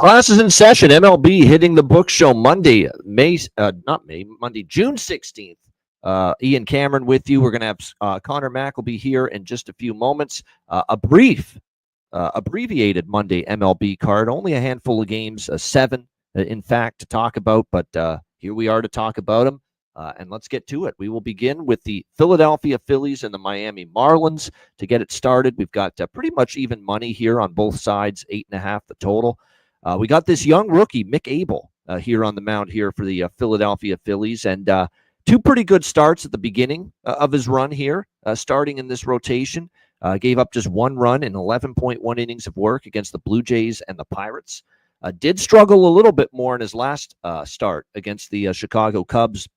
Class is in session. MLB hitting the book show Monday, Monday, June 16th. Ian Cameron with you. We're going to have Connor Mack will be here in just a few moments. A brief, abbreviated Monday MLB card. Only a handful of games, 7, in fact, to talk about. But here we are to talk about them. And let's get to it. We will begin with the Philadelphia Phillies and the Miami Marlins. To get it started, we've got pretty much even money here on both sides, 8.5 the total. We got this young rookie, Mick Abel, here on the mound here for the Philadelphia Phillies. And 2 pretty good starts at the beginning of his run here, starting in this rotation. Gave up just 1 run in 11.1 innings of work against the Blue Jays and the Pirates. Did struggle a little bit more in his last start against the Chicago Cubs.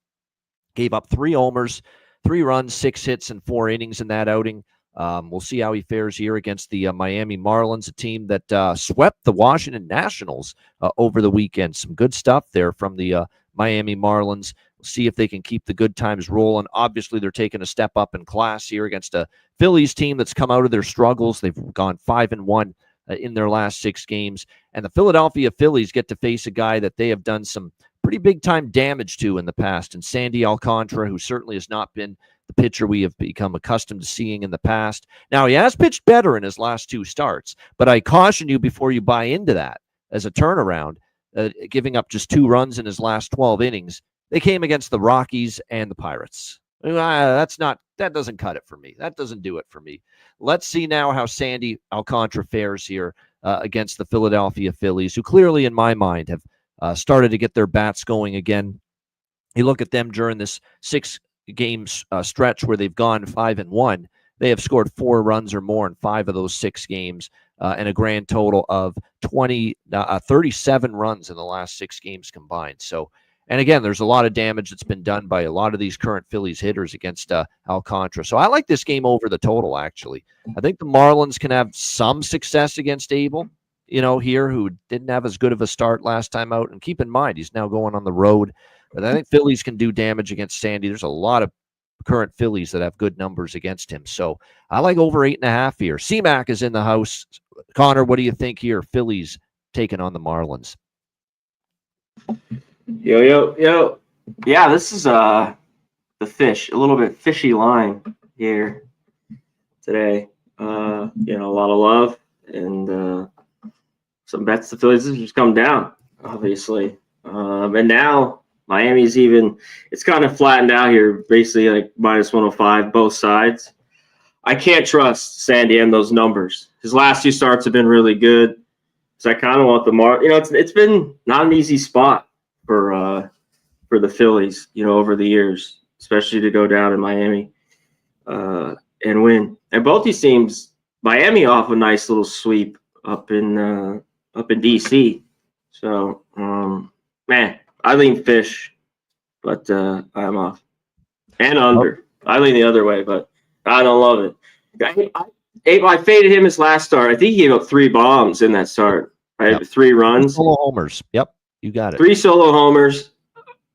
Gave up 3 homers, 3 runs, 6 hits, and 4 innings in that outing. We'll see how he fares here against the Miami Marlins, a team that swept the Washington Nationals over the weekend. Some good stuff there from the Miami Marlins. We'll see if they can keep the good times rolling. Obviously, they're taking a step up in class here against a Phillies team that's come out of their struggles. They've gone 5-1 in their last 6 games. And the Philadelphia Phillies get to face a guy that they have done some pretty big-time damage to in the past, and Sandy Alcantara, who certainly has not been the pitcher we have become accustomed to seeing in the past. Now, he has pitched better in his last 2 starts, but I caution you before you buy into that as a turnaround, giving up just 2 runs in his last 12 innings. They came against the Rockies and the Pirates. That doesn't cut it for me. That doesn't do it for me. Let's see now how Sandy Alcantara fares here against the Philadelphia Phillies, who clearly, in my mind, have started to get their bats going again. You look at them during this 6 games stretch where they've gone 5-1. They have scored 4 runs or more in 5 of those 6 games, and a grand total of 37 runs in the last 6 games combined. So, and again, there's a lot of damage that's been done by a lot of these current Phillies hitters against Alcantara. So I like this game over the total, actually. I think the Marlins can have some success against Abel, here, who didn't have as good of a start last time out. And keep in mind, he's now going on the road. But I think Phillies can do damage against Sandy. There's a lot of current Phillies that have good numbers against him. So I like over 8.5 here. C-Mac is in the house. Connor, what do you think here? Phillies taking on the Marlins. Yo. Yeah, this is the fish. A little bit fishy line here today. A lot of love and some bets the Phillies have just come down, obviously. And now Miami's it's kind of flattened out here, basically like minus 105, both sides. I can't trust Sandy and those numbers. His last 2 starts have been really good. So I kind of want the it's been not an easy spot for the Phillies, over the years, especially to go down in Miami and win. And both these teams, Miami off a nice little sweep up in DC. So, man, I lean fish, but I'm off. And under. I lean the other way, but I don't love it. I faded him his last start. I think he gave up 3 bombs in that start. Right? Yep. 3 runs. Solo homers. Yep, you got it. 3 solo homers.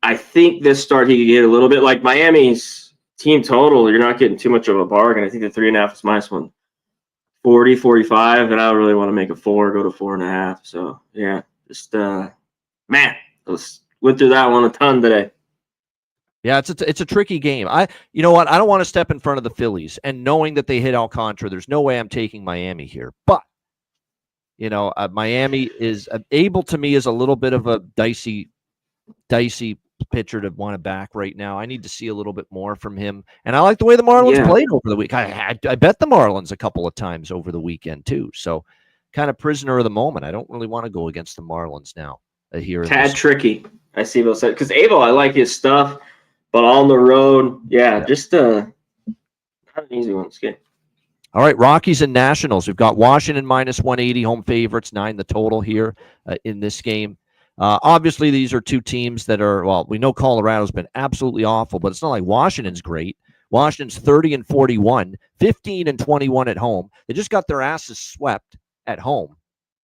I think this start he could get a little bit like Miami's team total. You're not getting too much of a bargain. I think the 3.5 is minus 140, 45, and I don't really want to make a 4, go to 4.5. So yeah, just man, went through that one a ton today. Yeah, it's a tricky game. You know what? I don't want to step in front of the Phillies, and knowing that they hit Alcantara, there's no way I'm taking Miami here. But Miami is Abel to me is a little bit of a dicey pitcher to want to back right now. I need to see a little bit more from him, and I like the way the Marlins played over the week. I bet the Marlins a couple of times over the weekend too. So, kind of prisoner of the moment. I don't really want to go against the Marlins now. Here, tad tricky. I see both sides because Abel, I like his stuff. But on the road, just not an easy one. It's good. All right, Rockies and Nationals. We've got Washington minus 180, home favorites, 9 the total here in this game. Obviously, these are 2 teams that are, we know Colorado's been absolutely awful, but it's not like Washington's great. Washington's 30-41, 15-21 at home. They just got their asses swept at home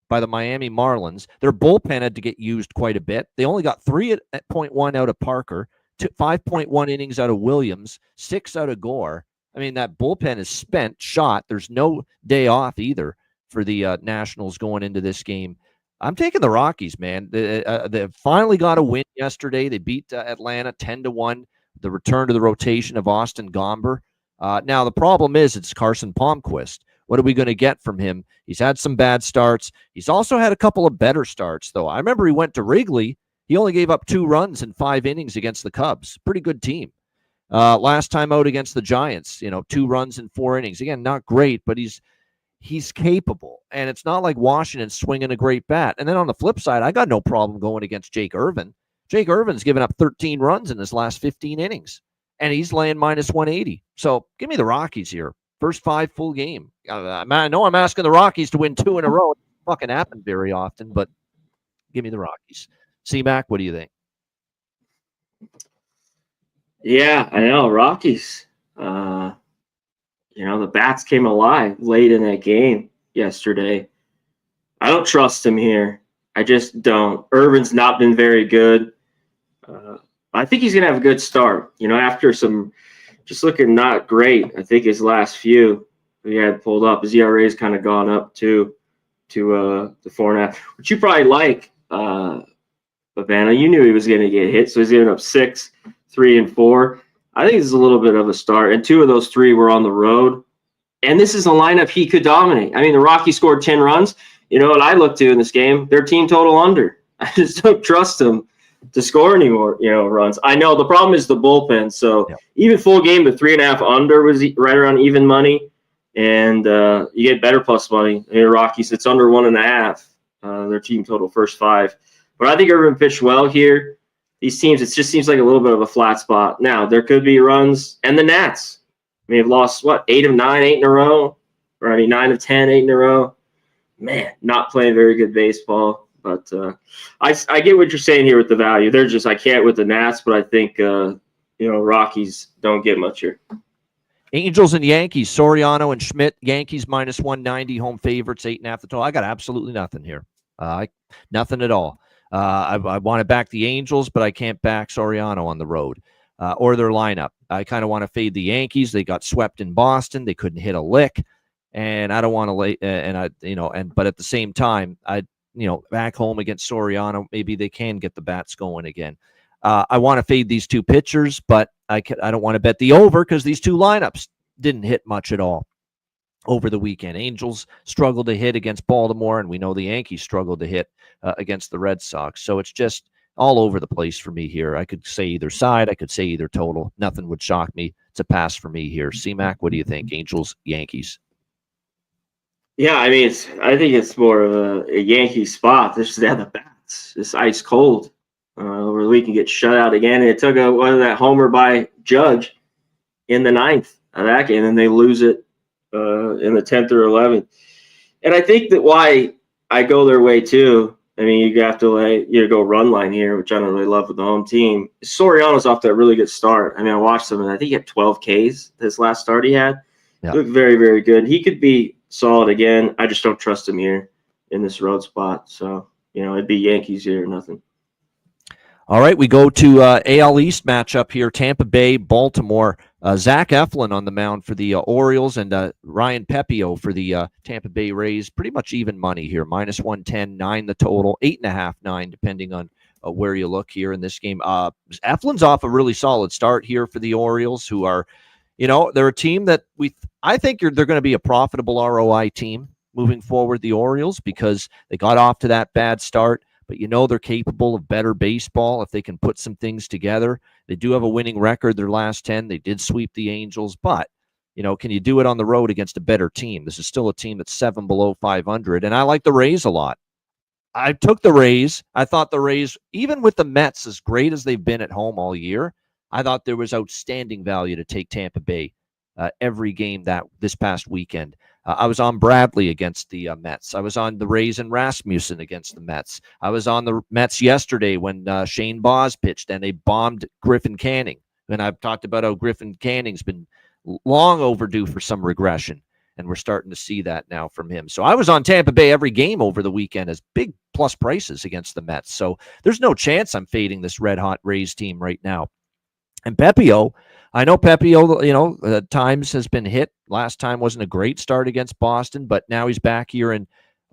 by the Miami Marlins. Their bullpen had to get used quite a bit. They only got 3.1 out of Parker, 5.1 innings out of Williams, 6 out of Gore. I mean, that bullpen is spent, shot. There's no day off either for the Nationals going into this game. I'm taking the Rockies, man. They finally got a win yesterday. They beat Atlanta 10-1. The return to the rotation of Austin Gomber. Now the problem is it's Carson Palmquist. What are we going to get from him? He's had some bad starts. He's also had a couple of better starts, though. I remember he went to Wrigley. He only gave up 2 runs in 5 innings against the Cubs. Pretty good team. Last time out against the Giants, 2 runs in 4 innings. Again, not great, but he's capable, and it's not like Washington swinging a great bat. And then on the flip side, I got no problem going against Jake Irvin. Jake Irvin's given up 13 runs in his last 15 innings, and he's laying minus 180. So give me the Rockies here. First 5 full game. I know I'm asking the Rockies to win 2 in a row. It doesn't fucking happen very often, but give me the Rockies. C-Mac, what do you think? Yeah, I know. Rockies. The bats came alive late in that game yesterday. I don't trust him here. I just don't. Irvin's not been very good. I think he's going to have a good start. After some just looking not great, I think his last few he had pulled up. His ERA's kind of gone up to the 4.5, which you probably like. But Vanna, you knew he was going to get hit, so he's giving up 6, 3, and 4. I think this is a little bit of a start, and 2 of those 3 were on the road. And this is a lineup he could dominate. I mean, the Rockies scored 10 runs. You know what I look to in this game? Their team total under. I just don't trust them to score any more, runs. I know the problem is the bullpen. So even full game, the 3.5 under was right around even money, and you get better plus money. Rockies, it's under 1.5. Their team total first 5. But I think Irvin pitched well here. These teams, it just seems like a little bit of a flat spot. Now, there could be runs. And the Nats, they've lost, 8 of 9, 8 in a row? Or, 9 of 10, 8 in a row? Man, not playing very good baseball. But I get what you're saying here with the value. They're just, I can't with the Nats, but I think, Rockies don't get much here. Angels and Yankees, Soriano and Schmidt. Yankees minus 190, home favorites, 8.5 the total. I got absolutely nothing here. Nothing at all. I want to back the Angels, but I can't back Soriano on the road or their lineup. I kind of want to fade the Yankees. They got swept in Boston. They couldn't hit a lick, and I don't want to lay. But at the same time, back home against Soriano, maybe they can get the bats going again. I want to fade these 2 pitchers, but I don't want to bet the over because these 2 lineups didn't hit much at all over the weekend. Angels struggled to hit against Baltimore, and we know the Yankees struggled to hit against the Red Sox. So it's just all over the place for me here. I could say either side. I could say either total. Nothing would shock me. It's a pass for me here. C-Mac, what do you think? Angels, Yankees. Yeah, I think it's more of a Yankee spot. This is at the bats. It's ice cold. Over the week and get shut out again. And it took that homer by Judge in the 9th of that game, and they lose it in the 10th or 11th. And I think that why I go their way too, you have to go run line here, which I don't really love with the home team. Soriano's off to a really good start. I watched him, and I think he had 12 Ks this last start he had. Yeah. He looked very, very good. He could be solid again. I just don't trust him here in this road spot. So, it'd be Yankees here or nothing. All right, we go to AL East matchup here, Tampa Bay, Baltimore. Zach Eflin on the mound for the Orioles and Ryan Pepio for the Tampa Bay Rays. Pretty much even money here, minus 110, 9 the total, 8.5, 9, depending on where you look here in this game. Eflin's off a really solid start here for the Orioles, who are, they're a team that I think they're going to be a profitable ROI team moving forward, the Orioles, because they got off to that bad start. But they're capable of better baseball if they can put some things together. They do have a winning record their last 10. They did sweep the Angels, but can you do it on the road against a better team? This is still a team that's 7 below 500, and I like the Rays a lot. I took the Rays. I thought the Rays, even with the Mets, as great as they've been at home all year, I thought there was outstanding value to take Tampa Bay every game this past weekend. I was on Bradley against the Mets. I was on the Rays and Rasmussen against the Mets. I was on the Mets yesterday when Shane Baz pitched and they bombed Griffin Canning. And I've talked about how Griffin Canning's been long overdue for some regression, and we're starting to see that now from him. So I was on Tampa Bay every game over the weekend as big plus prices against the Mets. So there's no chance I'm fading this red-hot Rays team right now. And Pepio, I know Pepio, times has been hit. Last time wasn't a great start against Boston, but now he's back here in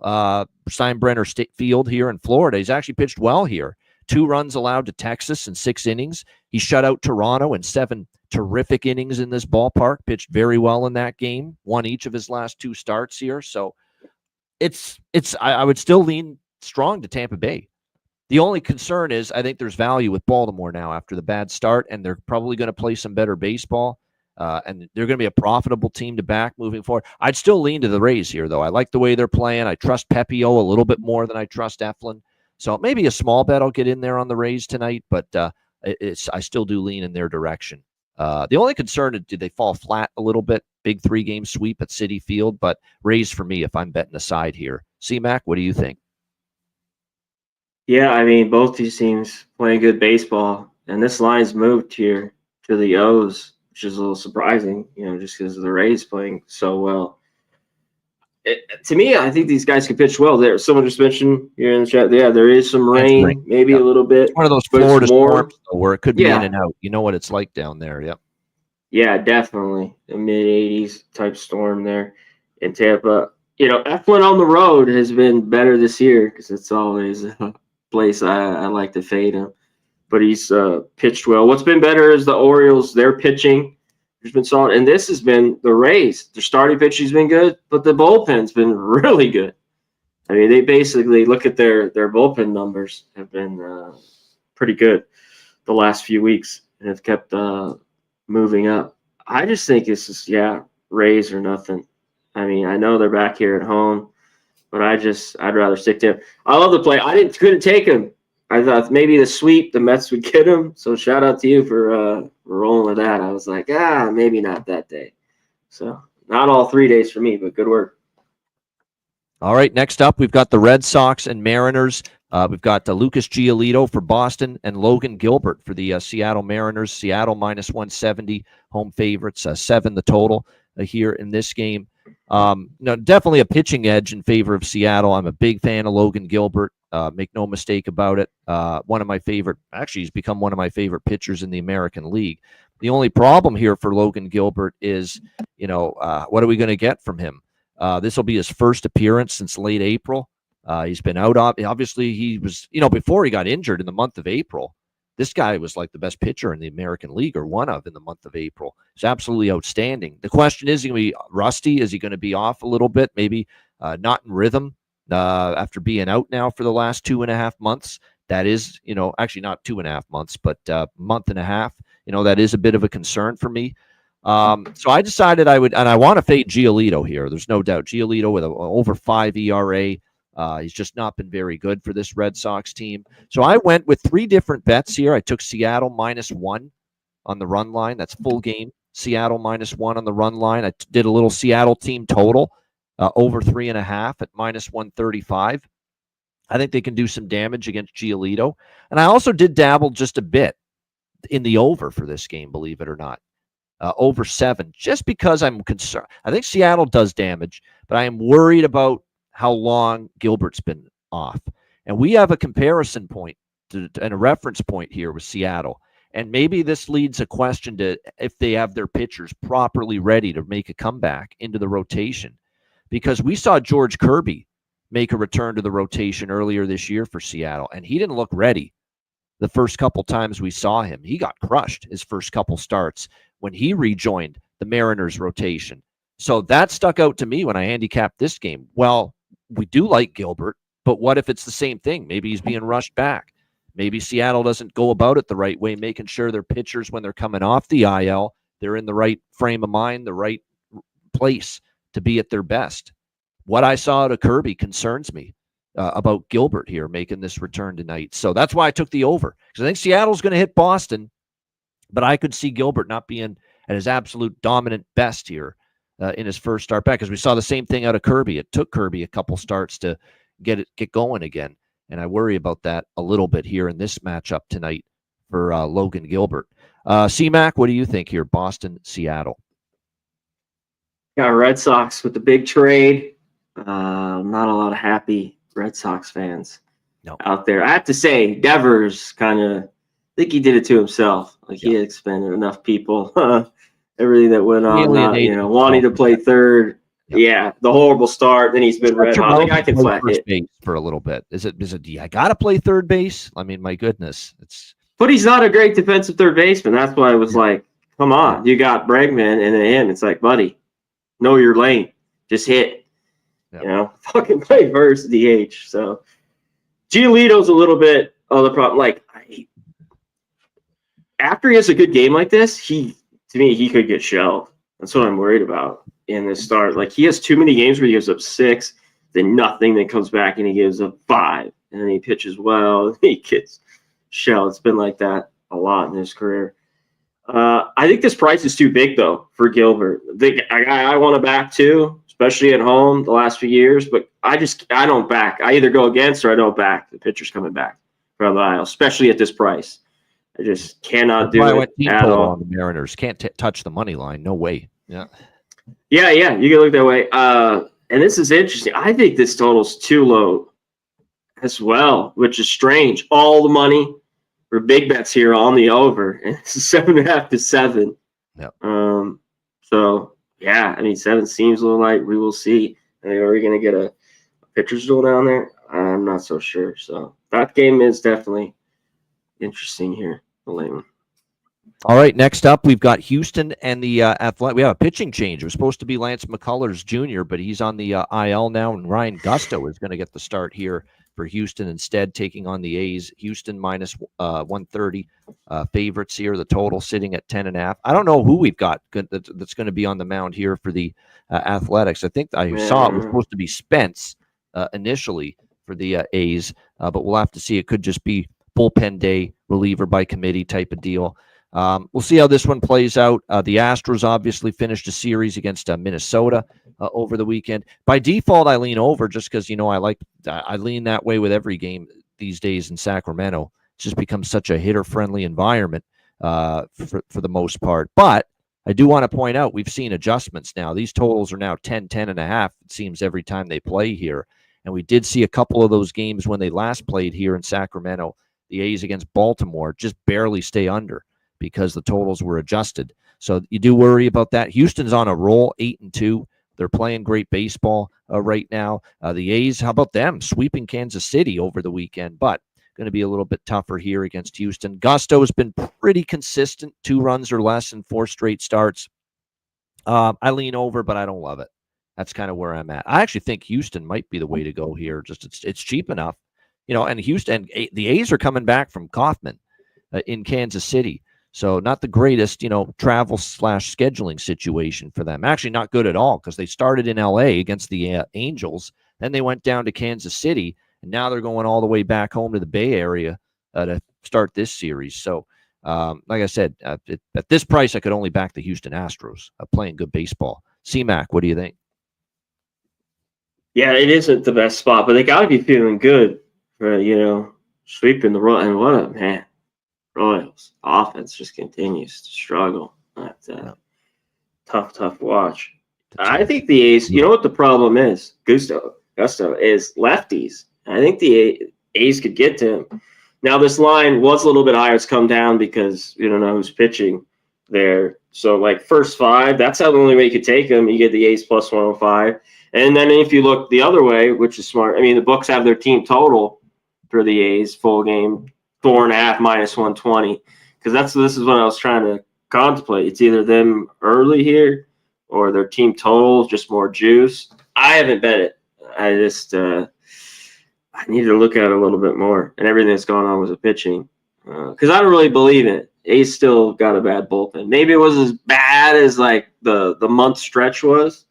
Steinbrenner State Field here in Florida. He's actually pitched well here. 2 runs allowed to Texas in 6 innings. He shut out Toronto in 7 terrific innings in this ballpark. Pitched very well in that game. Won each of his last 2 starts here. So I would still lean strong to Tampa Bay. The only concern is I think there's value with Baltimore now after the bad start, and they're probably going to play some better baseball. And they're going to be a profitable team to back moving forward. I'd still lean to the Rays here, though. I like the way they're playing. I trust Pepio a little bit more than I trust Eflin. So maybe a small bet I'll get in there on the Rays tonight, but I still do lean in their direction. The only concern is, did they fall flat a little bit? Big 3-game sweep at Citi Field, but Rays for me if I'm betting aside here. C-Mac, what do you think? Yeah, I mean, both these teams playing good baseball, and this line's moved here to the O's, which is a little surprising, just because the Rays playing so well. To me, I think these guys can pitch well. There, someone just mentioned here in the chat, yeah, there is some rain, maybe a little bit. It's one of those Florida storms where it could be in and out. You know what it's like down there, yep. Yeah, definitely. A mid-80s type storm there in Tampa. Eflin on the road has been better this year because it's always a place I like to fade him. But he's pitched well. What's been better is the Orioles. Their pitching has been solid. And this has been the Rays. Their starting pitching's been good, but the bullpen's been really good. I mean, they basically look at their bullpen numbers have been pretty good the last few weeks and have kept moving up. I just think it's just, Rays or nothing. I mean, I know they're back here at home, but I'd rather stick to him. I love the play. Couldn't take him. I thought maybe the sweep, the Mets would get him. So shout out to you for rolling with that. I was like, maybe not that day. So not all 3 days for me, but good work. All right, next up, we've got the Red Sox and Mariners. We've got Lucas Giolito for Boston and Logan Gilbert for the Seattle Mariners. Seattle minus 170, home favorites, 7 the total here in this game. Definitely a pitching edge in favor of Seattle. I'm a big fan of Logan Gilbert. Make no mistake about it. He's become one of my favorite pitchers in the American League. The only problem here for Logan Gilbert is, what are we going to get from him? This will be his first appearance since late April. He's been out. Obviously, he was, before he got injured in the month of April, this guy was like the best pitcher in the American League, or one of in the month of April. He's absolutely outstanding. The question is he going to be rusty? Is he going to be off a little bit? Maybe not in rhythm after being out now for the last 2.5 months. That is, actually not 2.5 months, but month and a half. That is a bit of a concern for me. So I decided I would, and I want to fade Giolito here. There's no doubt. Giolito with a over 5 ERA. He's just not been very good for this Red Sox team. So I went with 3 different bets here. I took Seattle -1 on the run line. That's full game. Seattle -1 on the run line. I did a little Seattle team total over 3.5 at -135. I think they can do some damage against Giolito. And I also did dabble just a bit in the over for this game, believe it or not. Over 7, just because I'm concerned. I think Seattle does damage, but I am worried about how long Gilbert's been off. And we have a comparison point and a reference point here with Seattle. And maybe this leads a question to if they have their pitchers properly ready to make a comeback into the rotation. Because we saw George Kirby make a return to the rotation earlier this year for Seattle, and he didn't look ready the first couple times we saw him. He got crushed his first couple starts when he rejoined the Mariners rotation. So that stuck out to me when I handicapped this game. Well, we do like Gilbert, but what if it's the same thing? Maybe he's being rushed back. Maybe Seattle doesn't go about it the right way, making sure their pitchers, when they're coming off the IL, they're in the right frame of mind, the right place to be at their best. What I saw out of Kirby concerns me about Gilbert here making this return tonight. So that's why I took the over, because I think Seattle's going to hit Boston, but I could see Gilbert not being at his absolute dominant best here in his first start back, because we saw the same thing out of Kirby. It took Kirby a couple starts to get going again, and I worry about that a little bit here in this matchup tonight for Logan Gilbert. C-Mac, what do you think here, Boston, Seattle? Yeah, Red Sox with the big trade. Not a lot of happy Red Sox fans out there. I have to say, Devers I think he did it to himself. He had expended enough people. Everything that went on, wanting to play third. Yeah, the horrible start. Then he's been red hot. The guy can play flat first hit. base for a little bit. Is it? I got to play third base? I mean, my goodness, it's. But he's not a great defensive third baseman. That's why I was like, come on, you got Bregman and then him. It's like, buddy, know your lane. Just hit. You know, fucking play first DH. So Giolito's a little bit of the problem. Like, after he has a good game like this, to me, he could get shelled. That's what I'm worried about in this start. Like, he has too many games where he gives up 6, then nothing, then comes back and he gives up 5, and then he pitches well, and he gets shelled. It's been like that a lot in his career. I think this price is too big, though, for Gilbert. I want to back too, especially at home the last few years, but I don't back. I either go against or I don't back the pitcher's coming back from the aisle, especially at this price. I just cannot do it at all. On the Mariners can't touch the money line. No way. Yeah. Yeah. You can look that way. And this is interesting. I think this total's too low as well, which is strange. All the money for big bets here on the over, and it's 7.5 to 7. Yep. So yeah, I mean 7 seems a little light. We will see. Are we going to get a pitcher's duel down there? I'm not so sure. So that game is definitely interesting here. The late one. All right, next up, we've got Houston and the Athletic. We have a pitching change. It was supposed to be Lance McCullers Jr., but he's on the IL now, and Ryan Gusto is going to get the start here for Houston instead, taking on the A's. Houston minus 130 favorites here. The total sitting at 10.5. I don't know who we've got that's going to be on the mound here for the Athletics. I think I saw it was supposed to be Spence initially for the A's, but we'll have to see. It could just be bullpen day, reliever by committee type of deal. We'll see how this one plays out. The Astros obviously finished a series against Minnesota over the weekend. By default, I lean over just because, I lean that way with every game these days in Sacramento. It's just become such a hitter-friendly environment for the most part. But I do want to point out we've seen adjustments now. These totals are now 10, 10.5, it seems, every time they play here. And we did see a couple of those games when they last played here in Sacramento. The A's against Baltimore just barely stay under because the totals were adjusted. So you do worry about that. Houston's on a roll, 8-2. They're playing great baseball right now. The A's, how about them? Sweeping Kansas City over the weekend, but going to be a little bit tougher here against Houston. Gusto has been pretty consistent, 2 runs or less in 4 straight starts. I lean over, but I don't love it. That's kind of where I'm at. I actually think Houston might be the way to go here. Just it's cheap enough. And Houston, the A's are coming back from Kauffman in Kansas City. So not the greatest, travel/scheduling situation for them. Actually not good at all because they started in L.A. against the Angels. Then they went down to Kansas City, and now they're going all the way back home to the Bay Area to start this series. So, like I said, at this price, I could only back the Houston Astros playing good baseball. C-Mac, what do you think? Yeah, it isn't the best spot, but they got to be feeling good. Sweeping the Royals. And what a man. Royals offense just continues to struggle. Tough watch. I think the A's, you know what the problem is? Gusto is lefties. I think the A's could get to him. Now, this line was a little bit higher. It's come down because you don't know who's pitching there. So, first 5, that's how the only way you could take them. You get the A's plus 105. And then if you look the other way, which is smart, the books have their team total for the A's full game, 4.5 minus 120. Because this is what I was trying to contemplate. It's either them early here or their team total, just more juice. I haven't bet it. I just I need to look at it a little bit more. And everything that's going on with the pitching. Because I don't really believe in it. A's still got a bad bullpen. Maybe it was as bad as the month stretch was.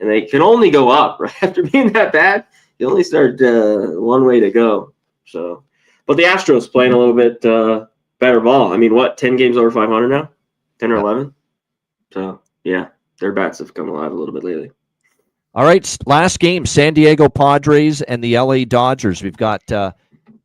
And they can only go up, right? After being that bad, you only start one way to go. So, but the Astros playing a little bit better ball. 10 games over 500 now? 10 or 11? So, yeah, their bats have come alive a little bit lately. All right, last game, San Diego Padres and the LA Dodgers. We've got the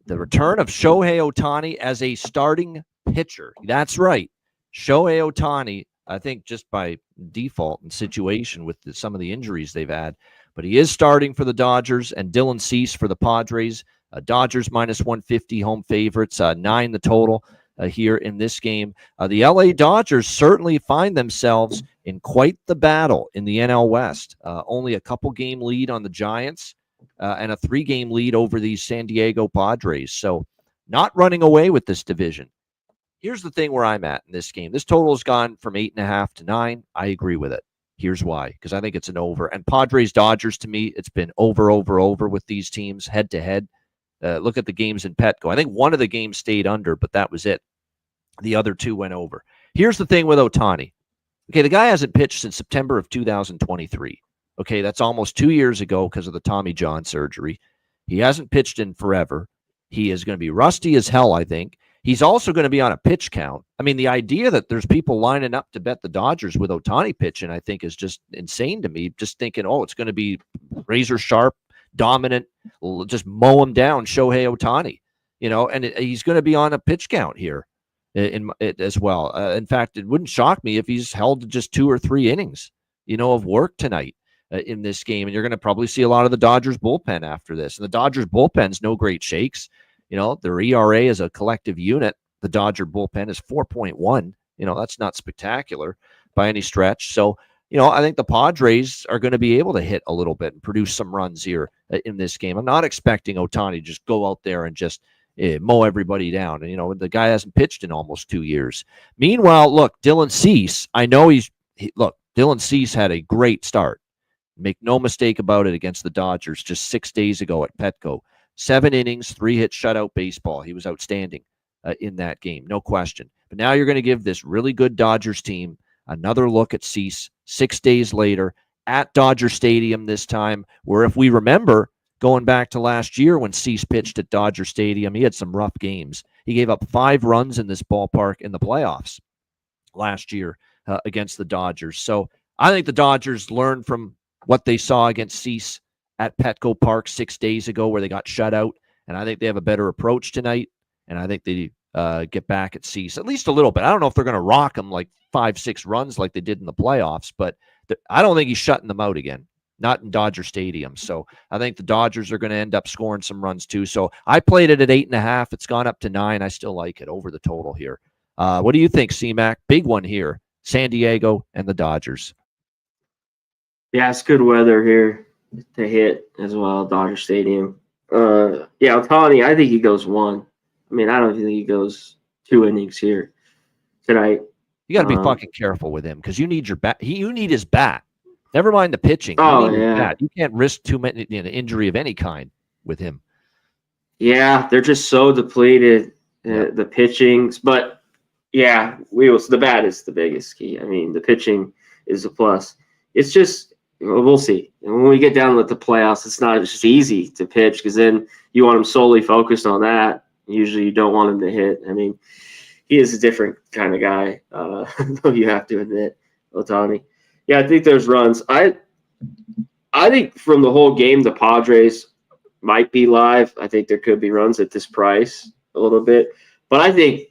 return of Shohei Ohtani as a starting pitcher. That's right. Shohei Ohtani, I think just by default and situation with some of the injuries they've had. But he is starting for the Dodgers, and Dylan Cease for the Padres. Dodgers minus 150 home favorites, 9 the total. here in this game. The LA Dodgers certainly find themselves in quite the battle in the NL West. Only a couple game lead on the Giants and a 3-game lead over the San Diego Padres. So not running away with this division. Here's the thing where I'm at in this game. This total has gone from 8.5 to 9. I agree with it. Here's why, because I think it's an over. And Padres Dodgers, to me, it's been over with these teams head to head. Look at the games in Petco. I think one of the games stayed under, but that was it. The other 2 went over. Here's the thing with Ohtani. Okay, the guy hasn't pitched since September of 2023. Okay, that's almost 2 years ago because of the Tommy John surgery. He hasn't pitched in forever. He is going to be rusty as hell, I think. He's also going to be on a pitch count. I mean, the idea that there's people lining up to bet the Dodgers with Ohtani pitching, I think, is just insane to me. Just thinking, oh, it's going to be razor sharp, dominant, just mow him down, Shohei Ohtani. And he's going to be on a pitch count here as well. In fact, it wouldn't shock me if he's held to just 2 or 3 innings, of work tonight in this game. And you're going to probably see a lot of the Dodgers bullpen after this. And the Dodgers bullpen's no great shakes. Their ERA as a collective unit, the Dodger bullpen is 4.1. That's not spectacular by any stretch. So, I think the Padres are going to be able to hit a little bit and produce some runs here in this game. I'm not expecting Ohtani to just go out there and just mow everybody down. And, the guy hasn't pitched in almost 2 years. Meanwhile, look, Dylan Cease, I know Dylan Cease had a great start. Make no mistake about it against the Dodgers just 6 days ago at Petco. 7 innings, 3-hit shutout baseball. He was outstanding in that game, no question. But now you're going to give this really good Dodgers team another look at Cease 6 days later at Dodger Stadium this time, where if we remember going back to last year when Cease pitched at Dodger Stadium, he had some rough games. He gave up 5 runs in this ballpark in the playoffs last year against the Dodgers. So I think the Dodgers learned from what they saw against Cease at Petco Park 6 days ago where they got shut out. And I think they have a better approach tonight. And I think they get back at Cease at least a little bit. I don't know if they're going to rock him like 5-6 runs like they did in the playoffs, but I don't think he's shutting them out again, not in Dodger Stadium. So I think the Dodgers are going to end up scoring some runs too. So I played it at 8.5. It's gone up to 9. I still like it over the total here. What do you think, C-Mac? Big one here. San Diego and the Dodgers. Yeah, it's good weather here to hit as well, Dodger Stadium. Ohtani, I think he goes 1. I mean, I don't think he goes 2 innings here tonight. You got to be fucking careful with him because you need your bat. You need his bat. Never mind the pitching. You can't risk too many injury of any kind with him. Yeah, they're just so depleted. The pitchings, but yeah, the bat is the biggest key. I mean, the pitching is a plus. It's just we'll see. And when we get down with the playoffs, it's not just easy to pitch because then you want him solely focused on that. Usually, you don't want him to hit. I mean, he is a different kind of guy, though you have to admit, Ohtani. Yeah, I think there's runs. I think from the whole game, the Padres might be live. I think there could be runs at this price a little bit. But I think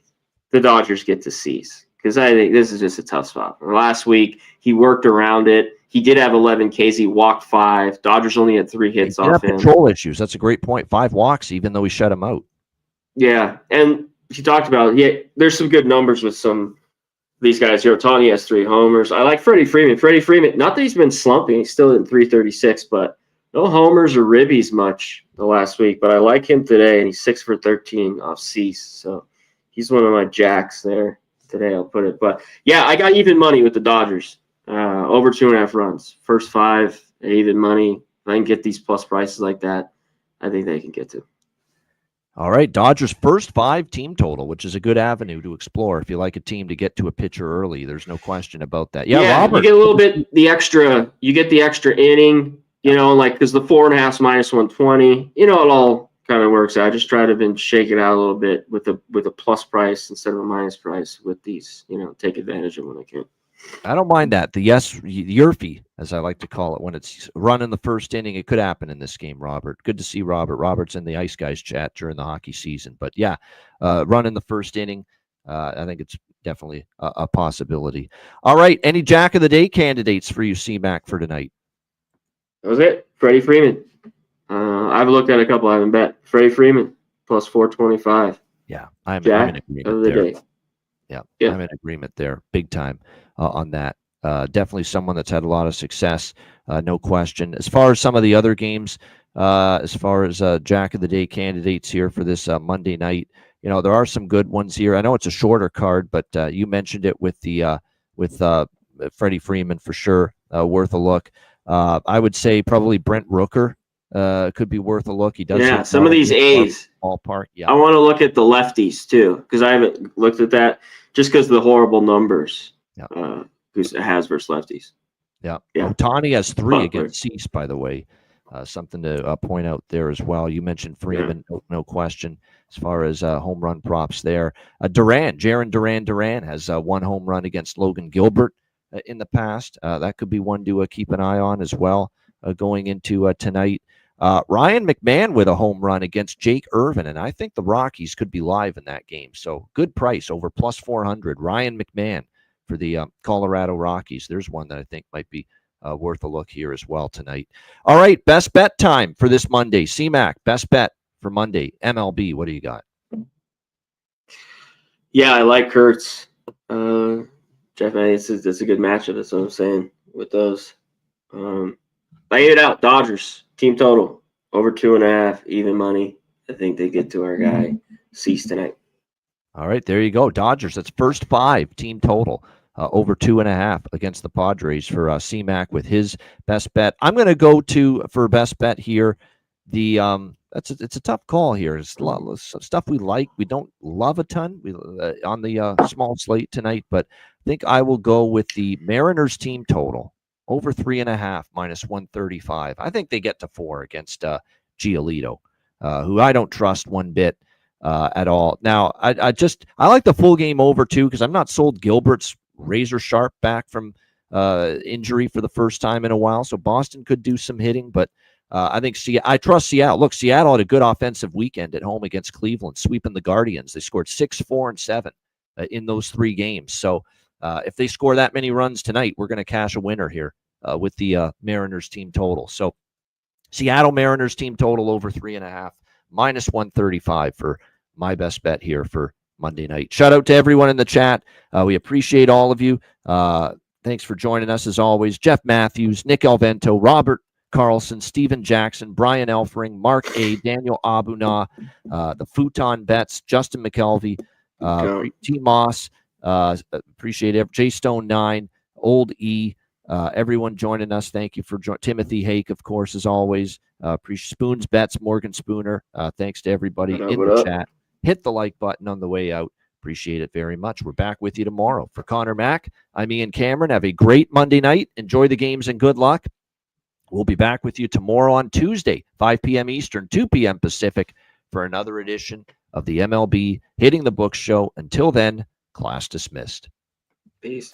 the Dodgers get to Cease because I think this is just a tough spot. Last week, he worked around it. He did have 11 Ks. He walked 5. Dodgers only had 3 hits off him. Control issues. That's a great point. 5 walks, even though we shut him out. Yeah, and he talked about there's some good numbers with some of these guys here. Ohtani has 3 homers. I like Freddie Freeman. Not that he's been slumping. He's still in 336, but no homers or ribbies much the last week. But I like him today, and he's 6 for 13 off Cease. So he's one of my jacks there today, I'll put it. But, yeah, I got even money with the Dodgers. Over 2.5 runs. First 5 at even money. If I can get these plus prices like that, I think they can get to. All right, Dodgers' first 5 team total, which is a good avenue to explore if you like a team to get to a pitcher early. There's no question about that. Yeah, Robert. You get a little bit the extra. You get the extra inning, because the 4.5 minus 120. It all kind of works out. I just try to shake it out a little bit with a plus price instead of a minus price with these. Take advantage of when I can. I don't mind that. The Yerfy, as I like to call it, when it's run in the first inning, it could happen in this game, Robert. Good to see Robert. Robert's in the Ice Guys chat during the hockey season. But, yeah, run in the first inning, I think it's definitely a possibility. All right, any Jack of the Day candidates for you, C-Mac, for tonight? That was it. Freddie Freeman. I've looked at a couple I haven't bet. Freddie Freeman, plus 425. Yeah, I'm Jack in agreement of the there. day. Yeah, Yeah. I'm in agreement there, big time on that. Definitely someone that's had a lot of success, no question. As far as some of the other games, as far as Jack of the Day candidates here for this Monday night, there are some good ones here. I know it's a shorter card, but you mentioned it with the with Freddie Freeman for sure, worth a look. I would say probably Brent Rooker could be worth a look. He does hit Some of these A's. ballpark. Yeah, I want to look at the lefties too, because I haven't looked at that just because of the horrible numbers. Yeah. Who's it has versus lefties? Yeah. Yeah. Otani has 3 Butler. against Cease, by the way. Something to point out there as well. You mentioned Freeman, no question, as far as home run props there. Jaron Duran has 1 home run against Logan Gilbert in the past. That could be one to keep an eye on as well going into tonight. Ryan McMahon with a home run against Jake Irvin, and I think the Rockies could be live in that game. So good price, over plus 400. Ryan McMahon for the Colorado Rockies. There's one that I think might be worth a look here as well tonight. All right, best bet time for this Monday. CMAC, best bet for Monday. MLB, what do you got? Yeah, I like Kurtz. Jeff, it's a good matchup. That's what I'm saying with those. I ate it out. Dodgers team total over 2.5, even money. I think they get to our guy Cease tonight. All right, there you go. Dodgers. That's first 5 team total. Over 2.5 against the Padres for CMAC with his best bet. I'm going to go for best bet here. It's a tough call here. It's a lot of stuff we like. We don't love a ton on the small slate tonight, but I think I will go with the Mariners team total over 3.5 minus 135. I think they get to 4 against Giolito, who I don't trust one bit at all. Now, I like the full game over too because I'm not sold Gilbert's razor sharp back from injury for the first time in a while. So Boston could do some hitting, but I think I trust Seattle. Look, Seattle had a good offensive weekend at home against Cleveland, sweeping the Guardians. They scored 6, 4, and 7 in those 3 games. So if they score that many runs tonight, we're going to cash a winner here with the Mariners team total. So Seattle Mariners team total over 3.5 minus 135 for my best bet here for Monday night. Shout out to everyone in the chat. We appreciate all of you. Thanks for joining us as always. Jeff Matthews, Nick Alvento, Robert Carlson, Steven Jackson, Brian Elfring, Mark A, Daniel Abuna, the Futon Bets, Justin McKelvey, T. Moss, appreciate it. J Stone 9, Old E, everyone joining us. Thank you for Timothy Hake, of course, as always. Appreciate Spoons Bets, Morgan Spooner. Thanks to everybody in the chat. Hit the like button on the way out. Appreciate it very much. We're back with you tomorrow. For Connor Mack, I'm Ian Cameron. Have a great Monday night. Enjoy the games and good luck. We'll be back with you tomorrow on Tuesday, 5 p.m. Eastern, 2 p.m. Pacific, for another edition of the MLB Hitting the Books show. Until then, class dismissed. Peace.